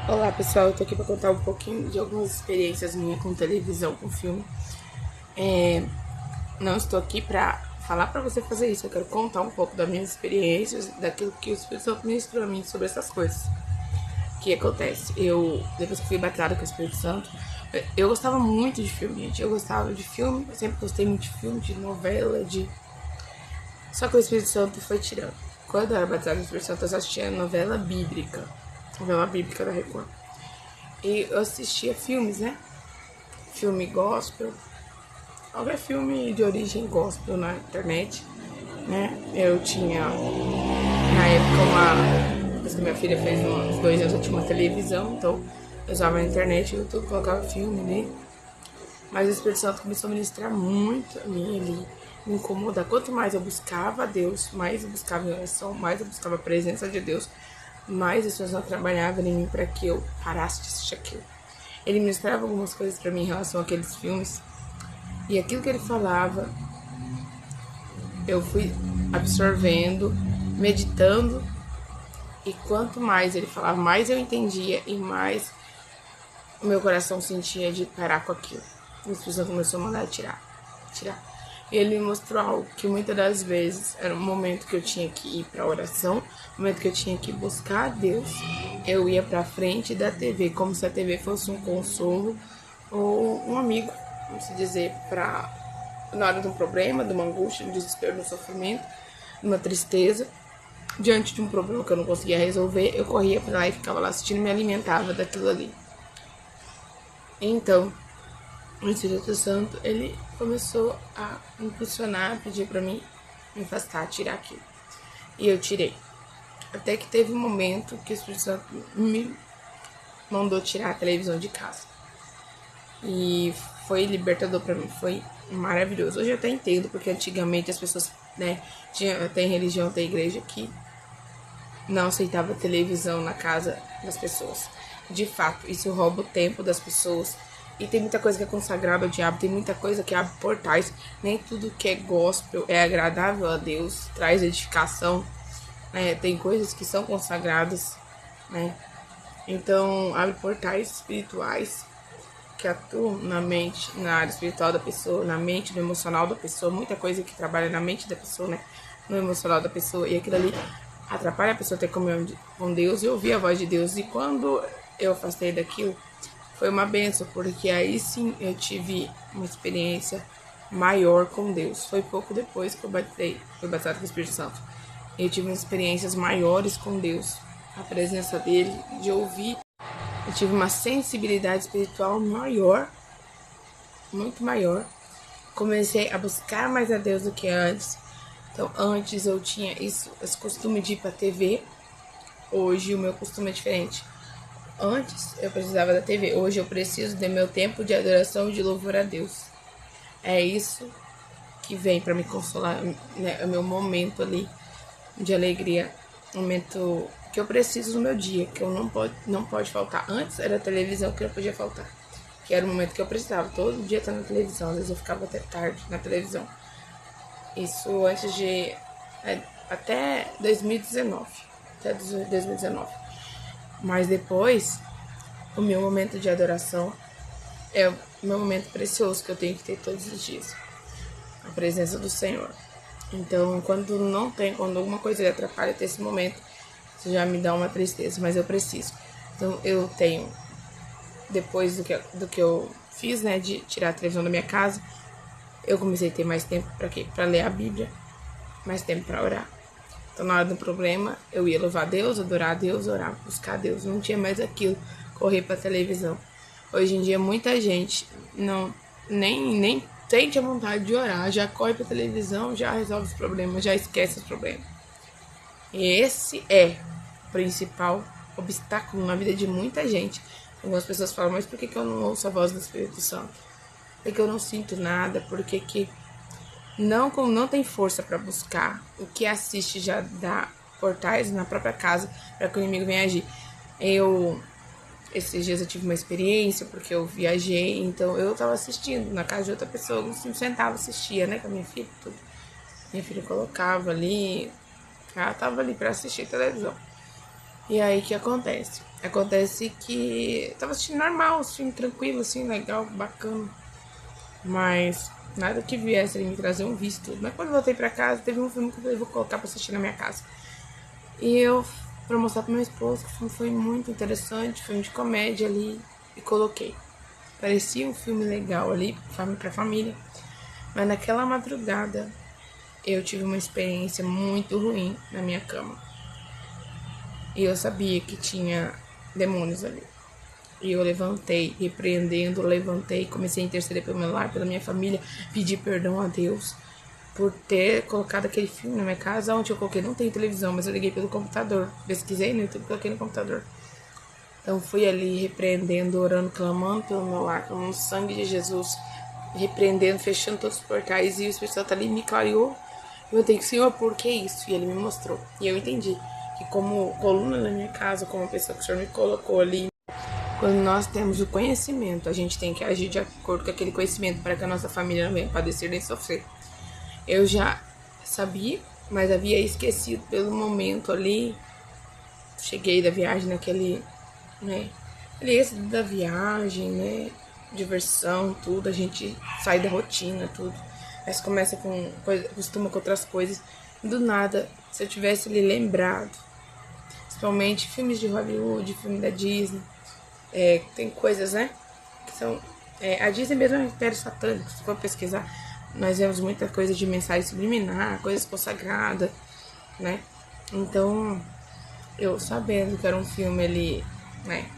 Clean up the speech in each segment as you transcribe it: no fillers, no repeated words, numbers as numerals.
Olá pessoal, eu tô aqui pra contar um pouquinho de algumas experiências minhas com televisão, com filme. Não estou aqui pra falar pra você fazer isso, eu quero contar um pouco das minhas experiências, daquilo que o Espírito Santo ministrou a mim sobre essas coisas. O que acontece? Depois que fui batizada com o Espírito Santo, eu gostava muito de filme, gente. Eu gostava de filme, eu sempre gostei muito de filme, de novela, de. Só que o Espírito Santo foi tirando. Quando eu era batizada com o Espírito Santo, eu só assistia novela bíblica da Record. E eu assistia filmes, né? Filme gospel, qualquer filme de origem gospel na internet, né? Eu tinha, na época, depois que minha filha fez uns 2 anos, eu tinha uma televisão, então eu usava a internet, o YouTube, colocava filme, né? Mas o Espírito Santo começou a ministrar muito a mim, ele me incomodar. Quanto mais eu buscava a Deus, mais eu buscava em oração, mais eu buscava a presença de Deus, mais as pessoas trabalhavam em mim para que eu parasse de assistir aquilo. Ele ministrava algumas coisas para mim em relação àqueles filmes, e aquilo que ele falava, eu fui absorvendo, meditando, e quanto mais ele falava, mais eu entendia e mais o meu coração sentia de parar com aquilo. O Espírito Santo começou a mandar tirar. E ele me mostrou algo que muitas das vezes era um momento que eu tinha que ir para oração, um momento que eu tinha que buscar a Deus. Eu ia para frente da TV, como se a TV fosse um consolo ou um amigo, vamos dizer, para na hora de um problema, de uma angústia, de um desespero, de um sofrimento, de uma tristeza, diante de um problema que eu não conseguia resolver, eu corria para lá e ficava lá assistindo e me alimentava daquilo ali. Então, o Espírito Santo, ele começou a impulsionar, a pedir para mim me afastar, tirar aquilo. E eu tirei. Até que teve um momento que o Espírito Santo me mandou tirar a televisão de casa. E foi libertador para mim, foi maravilhoso. Hoje eu até entendo, porque antigamente as pessoas, né, tem religião, tem igreja que não aceitava televisão na casa das pessoas. De fato, isso rouba o tempo das pessoas. E tem muita coisa que é consagrada ao diabo, tem muita coisa que abre portais. Nem tudo que é gospel é agradável a Deus, traz edificação, né? Tem coisas que são consagradas, né? Então, abre portais espirituais que atuam na mente, na área espiritual da pessoa, na mente, no emocional da pessoa. Muita coisa que trabalha na mente da pessoa, né? No emocional da pessoa. E aquilo ali atrapalha a pessoa ter comunhão com Deus e ouvir a voz de Deus. E quando eu afastei daquilo, foi uma benção, porque aí sim eu tive uma experiência maior com Deus. Foi pouco depois que eu fui batizado com o Espírito Santo. Eu tive experiências maiores com Deus, a presença dele, de ouvir. Eu tive uma sensibilidade espiritual maior, muito maior. Comecei a buscar mais a Deus do que antes. Então, antes eu tinha esse costume de ir pra TV. Hoje o meu costume é diferente. Antes eu precisava da TV, hoje eu preciso do meu tempo de adoração e de louvor a Deus. É isso que vem para me consolar, né? É o meu momento ali de alegria, um momento que eu preciso no meu dia, que eu não pode faltar. Antes era a televisão que não podia faltar, que era o momento que eu precisava, todo dia estar na televisão, às vezes eu ficava até tarde na televisão. Isso antes de até 2019, até 2019. Mas depois, o meu momento de adoração é o meu momento precioso que eu tenho que ter todos os dias. A presença do Senhor. Então, quando alguma coisa lhe atrapalha ter esse momento, isso já me dá uma tristeza, mas eu preciso. Então, eu tenho, depois do que eu fiz, né, de tirar a televisão da minha casa, eu comecei a ter mais tempo para quê? Para ler a Bíblia, mais tempo para orar. Então, na hora do problema, eu ia louvar a Deus, adorar a Deus, orar, buscar a Deus. Não tinha mais aquilo, correr pra televisão. Hoje em dia, muita gente nem sente a vontade de orar, já corre pra televisão, já resolve os problemas, já esquece os problemas. E esse é o principal obstáculo na vida de muita gente. Algumas pessoas falam, mas por que eu não ouço a voz do Espírito Santo? Por que eu não sinto nada? Por que não tem força para buscar? O que assiste já dá portais na própria casa para que o inimigo venha agir. Esses dias eu tive uma experiência porque eu viajei, então eu tava assistindo na casa de outra pessoa, eu sentava, assistia, né, com a minha filha, tudo. Minha filha colocava ali, ela tava ali para assistir televisão. E aí o que acontece? Acontece que tava assistindo normal, assim, tranquilo, assim, legal, bacana. Mas nada que viesse ele me trazer um visto. Mas quando eu voltei pra casa, teve um filme que eu falei, vou colocar pra assistir na minha casa. E eu, pra mostrar pro meu esposo, que o filme foi muito interessante, filme de comédia ali, e coloquei. Parecia um filme legal ali, pra família. Mas naquela madrugada, eu tive uma experiência muito ruim na minha cama. E eu sabia que tinha demônios ali. E eu levantei, repreendendo, levantei, comecei a interceder pelo meu lar, pela minha família, pedir perdão a Deus por ter colocado aquele filme na minha casa, onde eu coloquei, não tem televisão, mas eu liguei pelo computador, pesquisei no YouTube, coloquei no computador. Então fui ali repreendendo, orando, clamando pelo meu lar, clamando o sangue de Jesus, repreendendo, fechando todos os portais, e o Espírito Santo ali me clareou. Eu tenho que, Senhor, por que isso? E ele me mostrou. E eu entendi que como coluna na minha casa, como pessoa que o Senhor me colocou ali, quando nós temos o conhecimento, a gente tem que agir de acordo com aquele conhecimento para que a nossa família não venha padecer nem sofrer. Eu já sabia, mas havia esquecido pelo momento ali. Cheguei da viagem naquele, né? Ali êxito da viagem, né? Diversão, tudo. A gente sai da rotina, tudo. Mas começa com coisa, costuma com outras coisas. Do nada, se eu tivesse ali lembrado, principalmente filmes de Hollywood, filme da Disney, tem coisas, né? Que são. A Disney mesmo é um império satânico, se for pesquisar. Nós vemos muita coisa de mensagem subliminar, coisas consagradas, né? Então, eu sabendo que era um filme ali, né?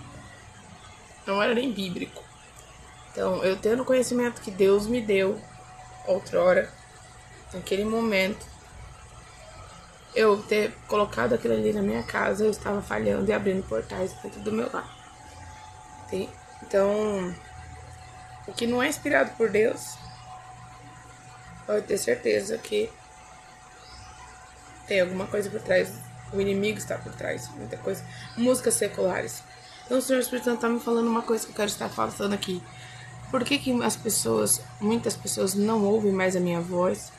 Não era nem bíblico. Então, eu tendo o conhecimento que Deus me deu outrora, naquele momento, eu ter colocado aquilo ali na minha casa, eu estava falhando e abrindo portais dentro do meu lar. Então, o que não é inspirado por Deus, pode ter certeza que tem alguma coisa por trás. O inimigo está por trás, muita coisa. Músicas seculares. Então o Senhor Espírito Santo está me falando uma coisa que eu quero estar falando aqui. Por que as pessoas, muitas pessoas não ouvem mais a minha voz?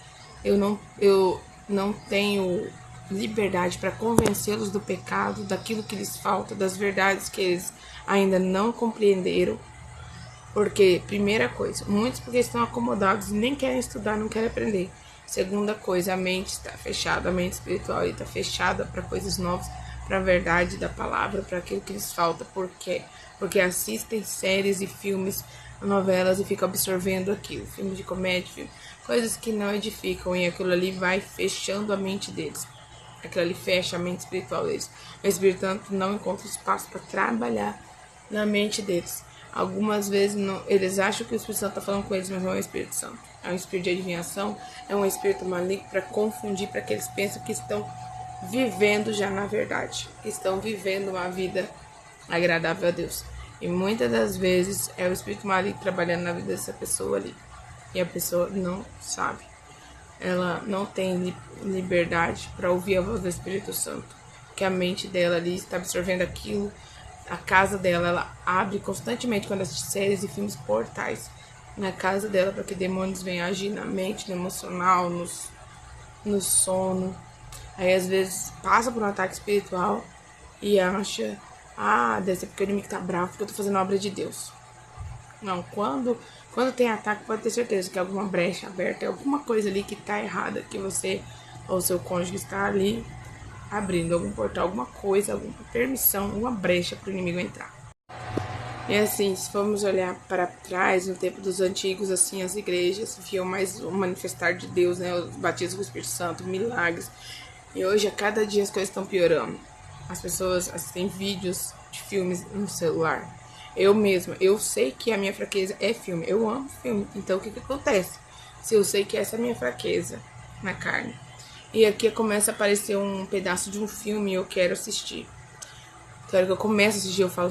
Eu não tenho liberdade para convencê-los do pecado, daquilo que lhes falta, das verdades que eles ainda não compreenderam. Porque, primeira coisa, muitos porque estão acomodados e nem querem estudar, não querem aprender. Segunda coisa, a mente está fechada, a mente espiritual está fechada para coisas novas, para a verdade da palavra, para aquilo que lhes falta. Por quê? Porque assistem séries e filmes, novelas e ficam absorvendo aquilo, filmes de comédia, coisas que não edificam, e aquilo ali vai fechando a mente deles. Aquilo ali fecha a mente espiritual deles. O Espírito Santo não encontra espaço para trabalhar na mente deles. Algumas vezes não, eles acham que o Espírito Santo está falando com eles, mas não é o Espírito Santo. É um espírito de adivinhação, é um espírito maligno para confundir, para que eles pensem que estão vivendo já na verdade, que estão vivendo uma vida agradável a Deus. E muitas das vezes é o espírito maligno trabalhando na vida dessa pessoa ali. E a pessoa não sabe. Ela não tem liberdade para ouvir a voz do Espírito Santo, que a mente dela ali está absorvendo aquilo. A casa dela, ela abre constantemente quando assiste séries e filmes portais na casa dela para que demônios venham agir na mente, no emocional, no sono. Aí às vezes passa por um ataque espiritual e acha, deve ser porque o inimigo tá bravo porque eu tô fazendo a obra de Deus. Não, quando tem ataque, pode ter certeza que é alguma brecha aberta, é alguma coisa ali que tá errada, que você ou seu cônjuge está ali abrindo algum portal, alguma coisa, alguma permissão, uma brecha para o inimigo entrar. E assim, se formos olhar para trás, no tempo dos antigos, assim, as igrejas viam mais o manifestar de Deus, né? Os batismos com o Espírito Santo, milagres. E hoje, a cada dia, as coisas estão piorando. As pessoas assistem vídeos de filmes no celular. Eu mesma, eu sei que a minha fraqueza é filme. Eu amo filme. Então, o que acontece? Se eu sei que essa é a minha fraqueza na carne, e aqui começa a aparecer um pedaço de um filme e eu quero assistir. Na hora que eu começo a assistir, eu falo,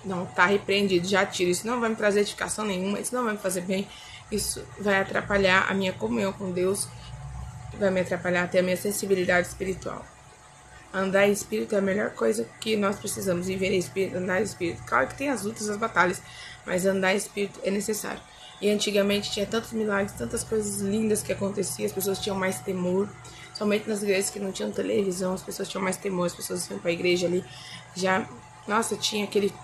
não, tá repreendido, já tiro. Isso não vai me trazer edificação nenhuma, isso não vai me fazer bem. Isso vai atrapalhar a minha comunhão com Deus, vai me atrapalhar até a minha sensibilidade espiritual. Andar em espírito é a melhor coisa que nós precisamos. Viver em espírito, andar em espírito. Claro que tem as lutas, as batalhas, mas andar em espírito é necessário. E antigamente tinha tantos milagres, tantas coisas lindas que aconteciam, as pessoas tinham mais temor. Somente nas igrejas que não tinham televisão, as pessoas tinham mais temor, as pessoas iam para a igreja ali já Nossa, tinha aquele